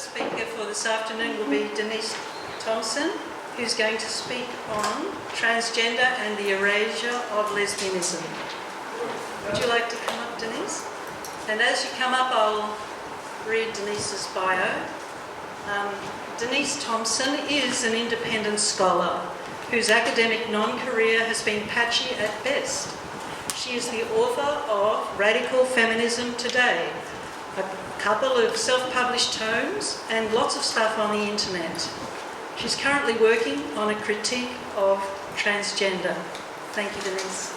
first speaker for this afternoon will be Denise Thompson, who's going to speak on transgender and the erasure of lesbianism. Would you like to come up, Denise? And as you come up, I'll read Denise's bio. Denise Thompson is an independent scholar whose academic non-career has been patchy at best. She is the author of Radical Feminism Today, a couple of self-published tomes and lots of stuff on the internet. She's currently working on a critique of transgender. Thank you, Denise.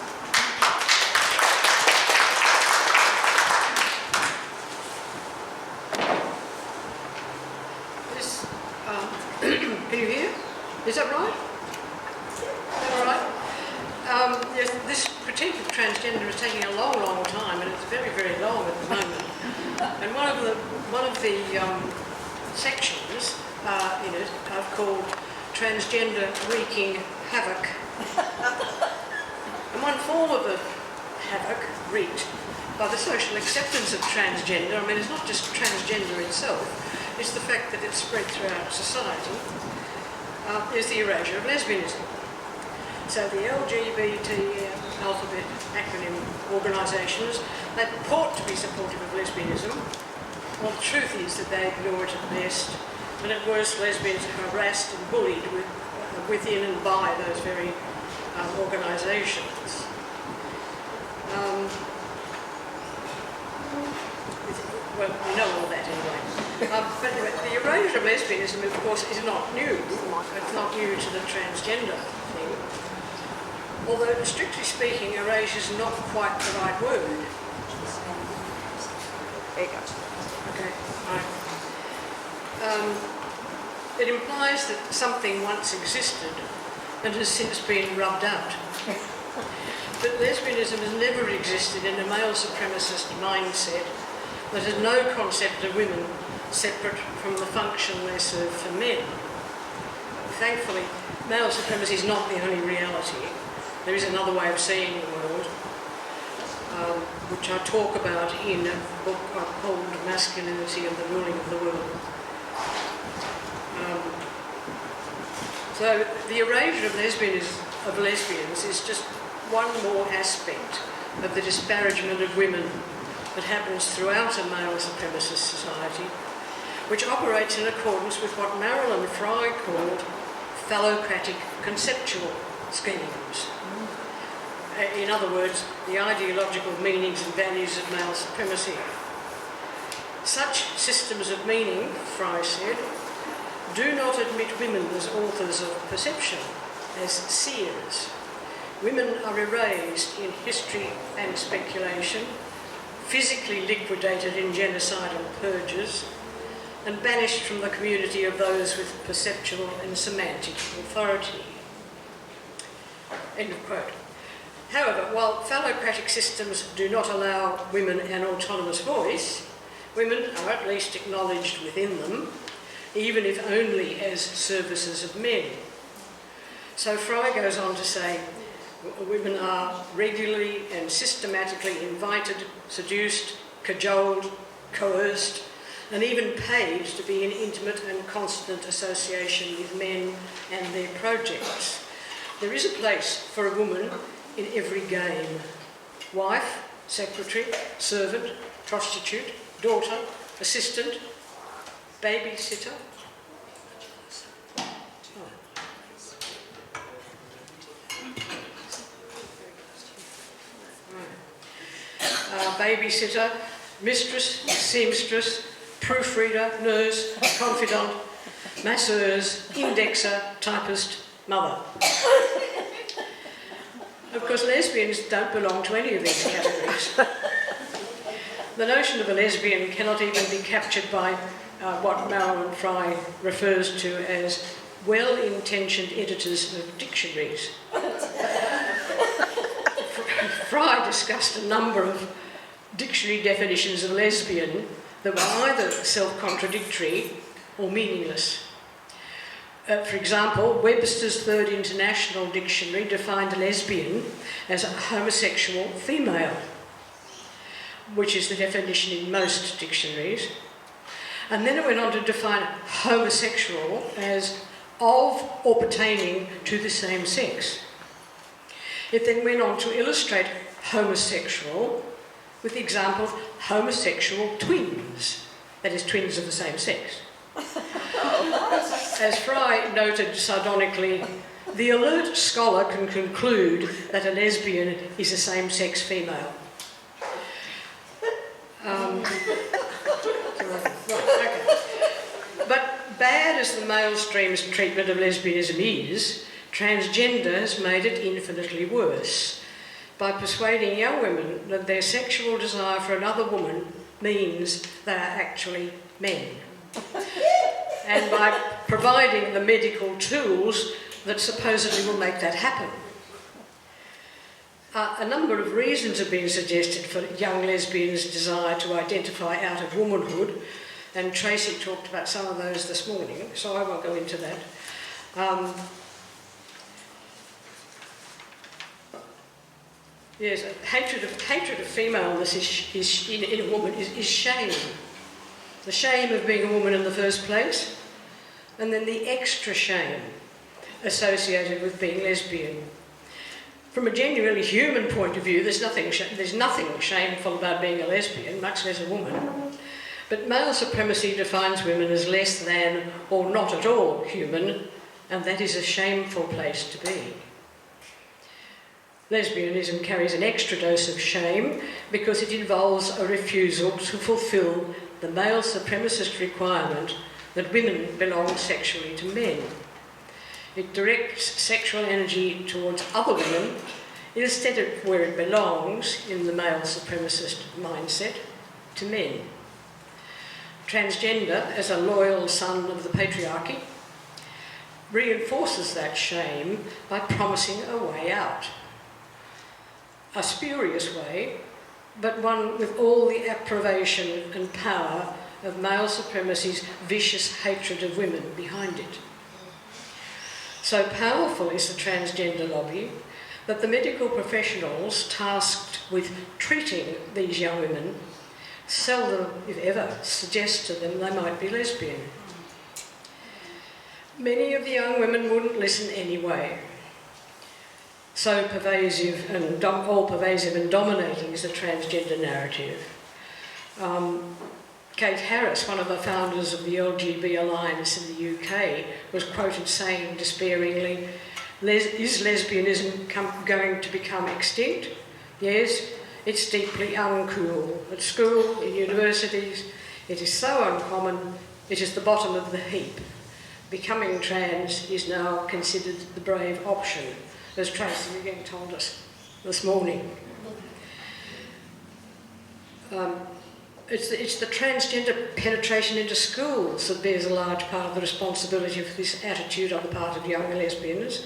Can you hear? Is that right? All right. Yes, this critique of transgender is taking a long, long time, and it's very, very long at the moment. And one of the sections in it I've called Transgender Wreaking Havoc. And one form of the havoc wreaked by the social acceptance of transgender, I mean, it's not just transgender itself, it's the fact that it's spread throughout society, is the erasure of lesbianism. So the LGBT alphabet acronym organisations, they purport to be supportive of lesbianism. Well, the truth is that they ignore it at best, and at worst lesbians are harassed and bullied within and by those very organisations. Well, we know all that anyway. But the erasure of lesbianism, of course, is not new. It's not new to the transgender thing. Although, strictly speaking, erasure is not quite the right word. There you go. Okay, right. It implies that something once existed and has since been rubbed out. But lesbianism has never existed in a male supremacist mindset that has no concept of women separate from the functionless of men. Thankfully, male supremacy is not the only reality. There is another way of seeing the world, which I talk about in a book called Masculinity and the Ruling of the World. So the erasure of lesbians is just one more aspect of the disparagement of women that happens throughout a male supremacist society, which operates in accordance with what Marilyn Fry called phallocratic conceptual schemes. In other words, the ideological meanings and values of male supremacy. Such systems of meaning, Fry said, do not admit women as authors of perception, as seers. Women are erased in history and speculation, physically liquidated in genocidal purges, and banished from the community of those with perceptual and semantic authority. End of quote. However, while phallocratic systems do not allow women an autonomous voice, women are at least acknowledged within them, even if only as services of men. So Fry goes on to say, women are regularly and systematically invited, seduced, cajoled, coerced, and even paid to be in intimate and constant association with men and their projects. There is a place for a woman in every game. Wife, secretary, servant, prostitute, daughter, assistant, babysitter. Babysitter, mistress, seamstress, proofreader, nurse, confidant, masseuse, indexer, typist, mother. Of course, lesbians don't belong to any of these categories. The notion of a lesbian cannot even be captured by what Marilyn Fry refers to as well-intentioned editors of dictionaries. Fry discussed a number of dictionary definitions of lesbian that were either self-contradictory or meaningless. For example, Webster's Third International Dictionary defined lesbian as a homosexual female, which is the definition in most dictionaries. And then it went on to define homosexual as of or pertaining to the same sex. It then went on to illustrate homosexual with the example of homosexual twins, that is, twins of the same sex. As Fry noted sardonically, the alert scholar can conclude that a lesbian is a same-sex female. But bad as the mainstream's treatment of lesbianism is, transgender has made it infinitely worse by persuading young women that their sexual desire for another woman means they are actually men. And by providing the medical tools that supposedly will make that happen. A number of reasons have been suggested for young lesbians' desire to identify out of womanhood, and Tracy talked about some of those this morning, so I won't go into that. Yes, hatred of femaleness in a woman is shame. The shame of being a woman in the first place, and then the extra shame associated with being lesbian. From a genuinely human point of view, there's nothing shameful about being a lesbian, much less a woman. But male supremacy defines women as less than or not at all human, and that is a shameful place to be. Lesbianism carries an extra dose of shame because it involves a refusal to fulfil the male supremacist requirement that women belong sexually to men. It directs sexual energy towards other women instead of where it belongs in the male supremacist mindset, to men. Transgender, as a loyal son of the patriarchy, reinforces that shame by promising a way out. A spurious way, but one with all the approbation and power of male supremacy's vicious hatred of women behind it. So powerful is the transgender lobby that the medical professionals tasked with treating these young women seldom, if ever, suggest to them they might be lesbian. Many of the young women wouldn't listen anyway. So pervasive and all-pervasive and dominating is the transgender narrative. Kate Harris, one of the founders of the LGB Alliance in the UK, was quoted saying despairingly, "Is lesbianism going to become extinct? Yes, it's deeply uncool. At school, in universities, it is so uncommon, it is the bottom of the heap. Becoming trans is now considered the brave option," as Tracy again told us this morning. It's the transgender penetration into schools that bears a large part of the responsibility for this attitude on the part of young lesbians.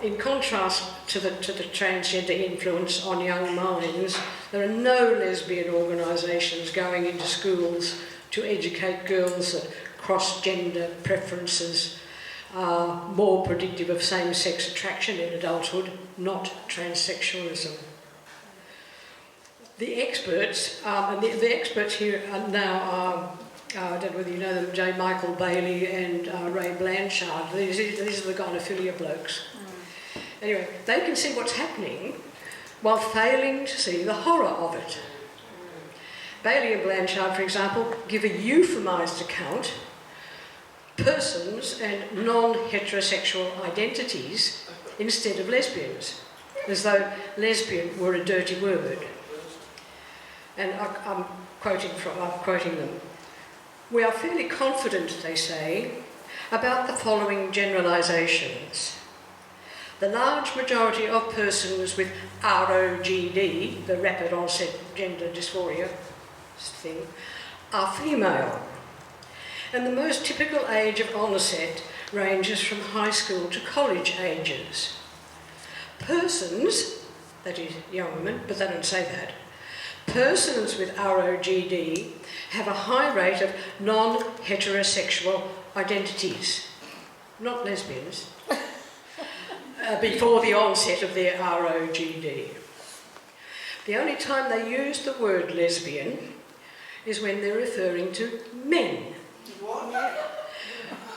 In contrast to the transgender influence on young minds, there are no lesbian organisations going into schools to educate girls that cross-gender preferences are more predictive of same-sex attraction in adulthood, not transsexualism. The experts, and the experts here now are, I don't know whether you know them, J. Michael Bailey and Ray Blanchard. These are the gynophilia blokes. Anyway, they can see what's happening while failing to see the horror of it. Bailey and Blanchard, for example, give a euphemised account, persons and non-heterosexual identities instead of lesbians, as though lesbian were a dirty word. And I'm quoting them. "We are fairly confident," they say, "about the following generalisations. The large majority of persons with ROGD, the rapid onset gender dysphoria thing, are female. And the most typical age of onset ranges from high school to college ages. Persons," that is young women, but they don't say that, "persons with ROGD have a high rate of non-heterosexual identities," not lesbians, "before the onset of their ROGD. The only time they use the word lesbian is when they're referring to men.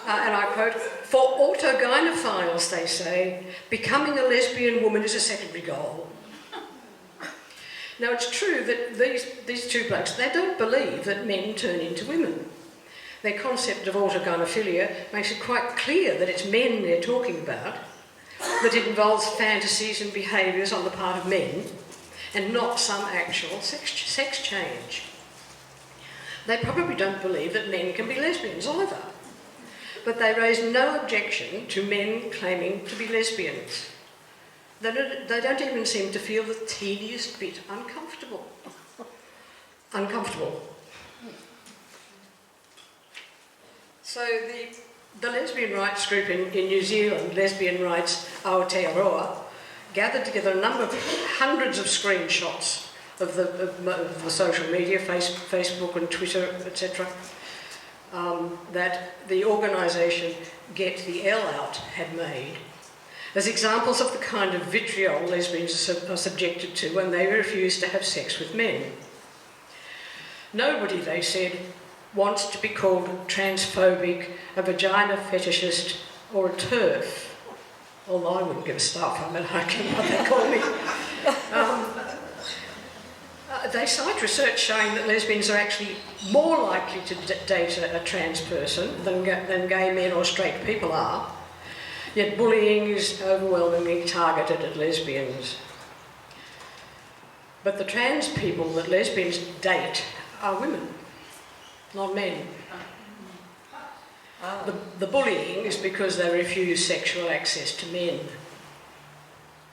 And I quote, "For autogynephiles, they say, becoming a lesbian woman is a secondary goal." Now, it's true that these two blokes, they don't believe that men turn into women. Their concept of autogynephilia makes it quite clear that it's men they're talking about, that it involves fantasies and behaviours on the part of men, and not some actual sex change. They probably don't believe that men can be lesbians either, but they raise no objection to men claiming to be lesbians. They don't even seem to feel the teeniest bit uncomfortable. So the lesbian rights group in New Zealand, Lesbian Rights Aotearoa, gathered together a number of hundreds of screenshots of the social media, Facebook and Twitter, etc., that the organisation Get the L Out had made as examples of the kind of vitriol lesbians are subjected to when they refuse to have sex with men. Nobody, they said, wants to be called transphobic, a vagina fetishist, or a TERF. Although I wouldn't give a stuff, I mean, I can what they call me. They cite research showing that lesbians are actually more likely to date a trans person than gay men or straight people are, yet bullying is overwhelmingly targeted at lesbians. But the trans people that lesbians date are women, not men. The bullying is because they refuse sexual access to men.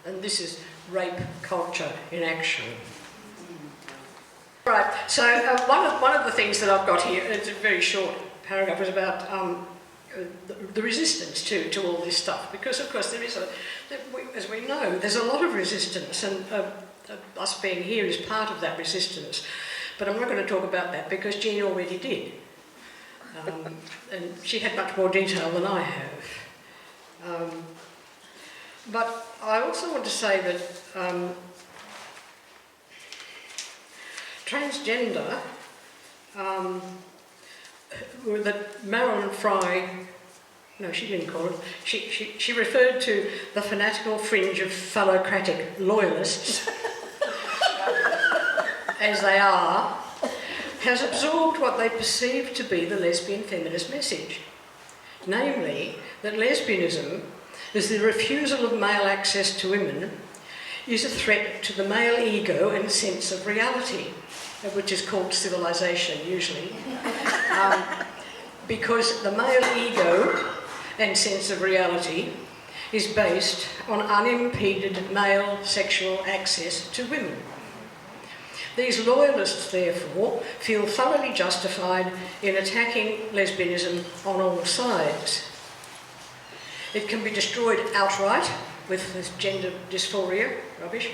And this is rape culture in action. Right, so one of the things that I've got here, it's a very short paragraph, is about the resistance to all this stuff, because of course there is as we know, there's a lot of resistance, and us being here is part of that resistance. But I'm not going to talk about that because Jean already did. And she had much more detail than I have. But I also want to say that transgender, that Marilyn Fry, no, she didn't call it, she referred to the fanatical fringe of phallocratic loyalists, as they are, has absorbed what they perceive to be the lesbian feminist message, namely that lesbianism is the refusal of male access to women, is a threat to the male ego and sense of reality, which is called civilization usually, because the male ego and sense of reality is based on unimpeded male sexual access to women. These loyalists, therefore, feel thoroughly justified in attacking lesbianism on all sides. It can be destroyed outright with this gender dysphoria, rubbish,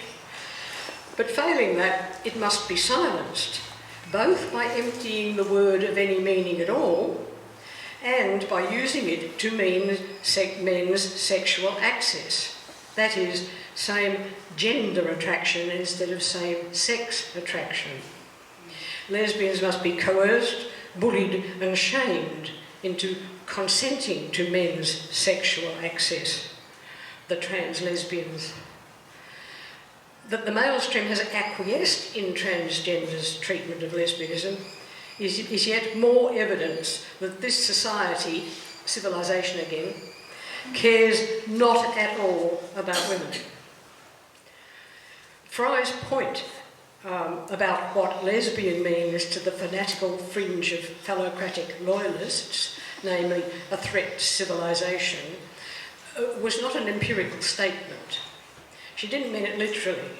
but failing that, it must be silenced, both by emptying the word of any meaning at all and by using it to mean men's sexual access, that is, same gender attraction instead of same sex attraction. Lesbians must be coerced, bullied and shamed into consenting to men's sexual access, the trans lesbians. That the male stream has acquiesced in transgenders' treatment of lesbianism is yet more evidence that this society, civilization again, cares not at all about women. Fry's point about what lesbian means to the fanatical fringe of phallocratic loyalists, namely a threat to civilization, was not an empirical statement. She didn't mean it literally.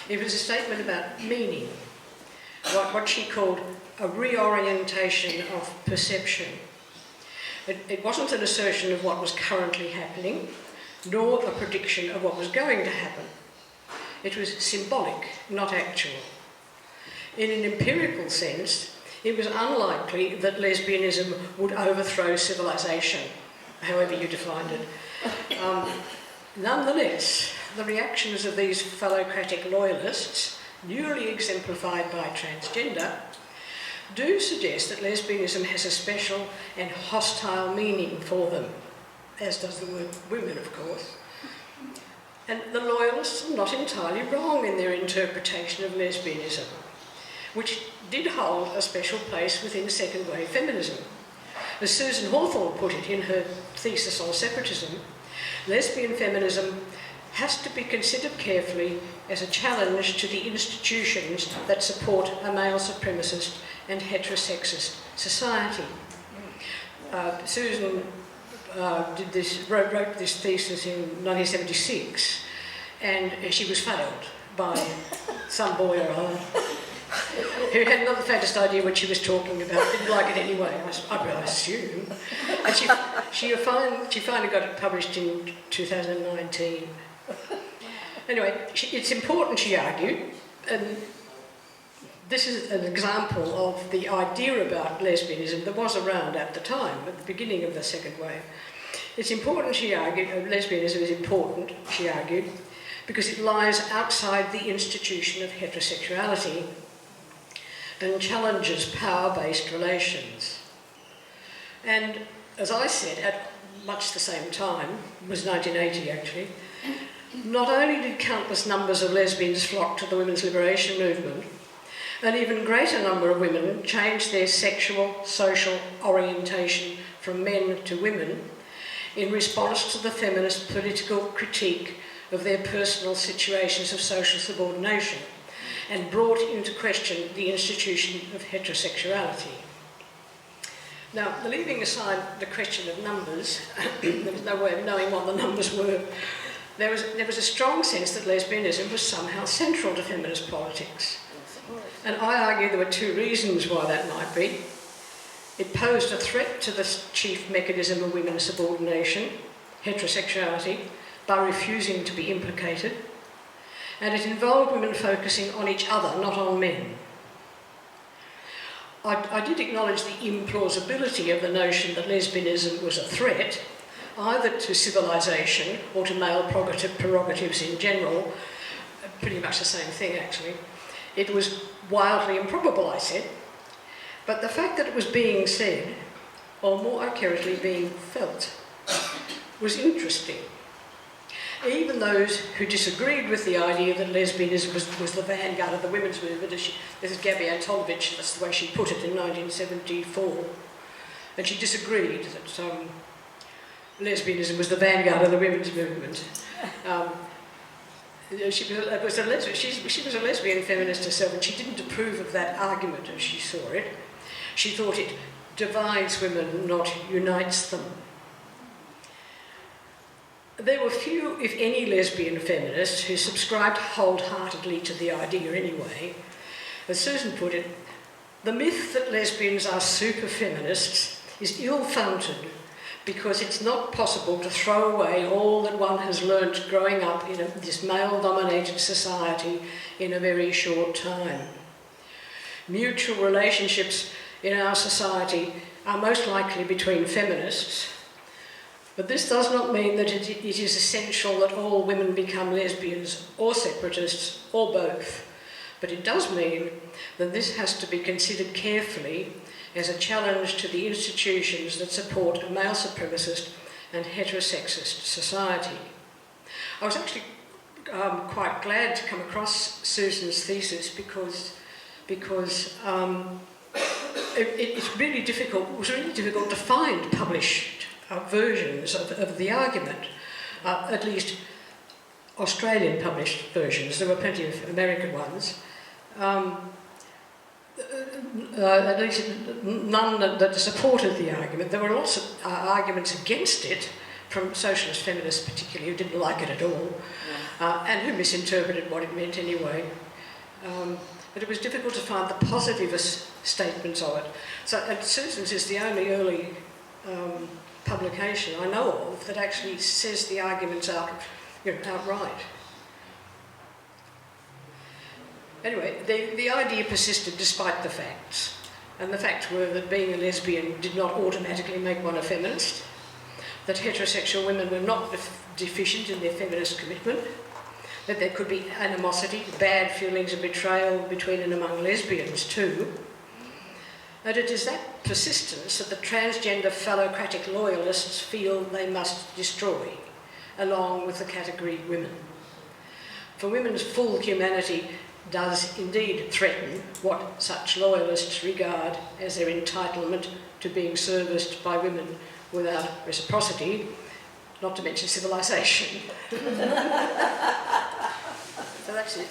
It was a statement about meaning, what she called a reorientation of perception. It wasn't an assertion of what was currently happening, nor a prediction of what was going to happen. It was symbolic, not actual. In an empirical sense, it was unlikely that lesbianism would overthrow civilization, however you defined it. Nonetheless, the reactions of these phallocratic loyalists, newly exemplified by transgender, do suggest that lesbianism has a special and hostile meaning for them, as does the word women, of course. And the loyalists are not entirely wrong in their interpretation of lesbianism, which did hold a special place within second wave feminism. As Susan Hawthorne put it in her thesis on separatism, lesbian feminism has to be considered carefully as a challenge to the institutions that support a male supremacist and heterosexist society. Susan wrote this thesis in 1976, and she was failed by some boy or other who had not the faintest idea what she was talking about, didn't like it anyway, I assume. And she finally got it published in 2019. Anyway, it's important, she argued, and this is an example of the idea about lesbianism that was around at the time, at the beginning of the second wave. It's important, she argued, lesbianism is important, she argued, because it lies outside the institution of heterosexuality and challenges power-based relations. And as I said, at much the same time, it was 1980 actually, not only did countless numbers of lesbians flock to the women's liberation movement, an even greater number of women changed their sexual, social orientation from men to women in response to the feminist political critique of their personal situations of social subordination and brought into question the institution of heterosexuality. Now, leaving aside the question of numbers, there was no way of knowing what the numbers were, there was a strong sense that lesbianism was somehow central to feminist politics. And I argue there were two reasons why that might be. It posed a threat to the chief mechanism of women's subordination, heterosexuality, by refusing to be implicated, and it involved women focusing on each other, not on men. I did acknowledge the implausibility of the notion that lesbianism was a threat, either to civilisation or to male prerogatives in general, pretty much the same thing actually. It was wildly improbable, I said, but the fact that it was being said, or more accurately being felt, was interesting. Even those who disagreed with the idea that lesbianism was the vanguard of the women's movement, this is Gabby Antonovich, that's the way she put it in 1974, and she disagreed that lesbianism was the vanguard of the women's movement. She was a lesbian feminist herself, and she didn't approve of that argument as she saw it. She thought it divides women, not unites them. There were few, if any, lesbian feminists who subscribed wholeheartedly to the idea anyway. As Susan put it, the myth that lesbians are super feminists is ill-founded because it's not possible to throw away all that one has learnt growing up in this male-dominated society in a very short time. Mutual relationships in our society are most likely between feminists, but this does not mean that it is essential that all women become lesbians or separatists or both, but it does mean that this has to be considered carefully as a challenge to the institutions that support a male supremacist and heterosexist society. I was actually quite glad to come across Susan's thesis because it was really difficult to find published versions of the argument, at least Australian published versions. There were plenty of American ones. At least none that supported the argument. There were lots of arguments against it from socialist feminists particularly, who didn't like it at all, and who misinterpreted what it meant anyway. But it was difficult to find the positivist statements of it. So Susan's is the only early publication I know of that actually says the arguments outright. Anyway, the idea persisted despite the facts, and the facts were that being a lesbian did not automatically make one a feminist, that heterosexual women were not deficient in their feminist commitment, that there could be animosity, bad feelings of betrayal between and among lesbians too, And it is that persistence that the transgender phallocratic loyalists feel they must destroy, along with the category women. For women's full humanity does indeed threaten what such loyalists regard as their entitlement to being serviced by women without reciprocity, not to mention civilisation. So that's it.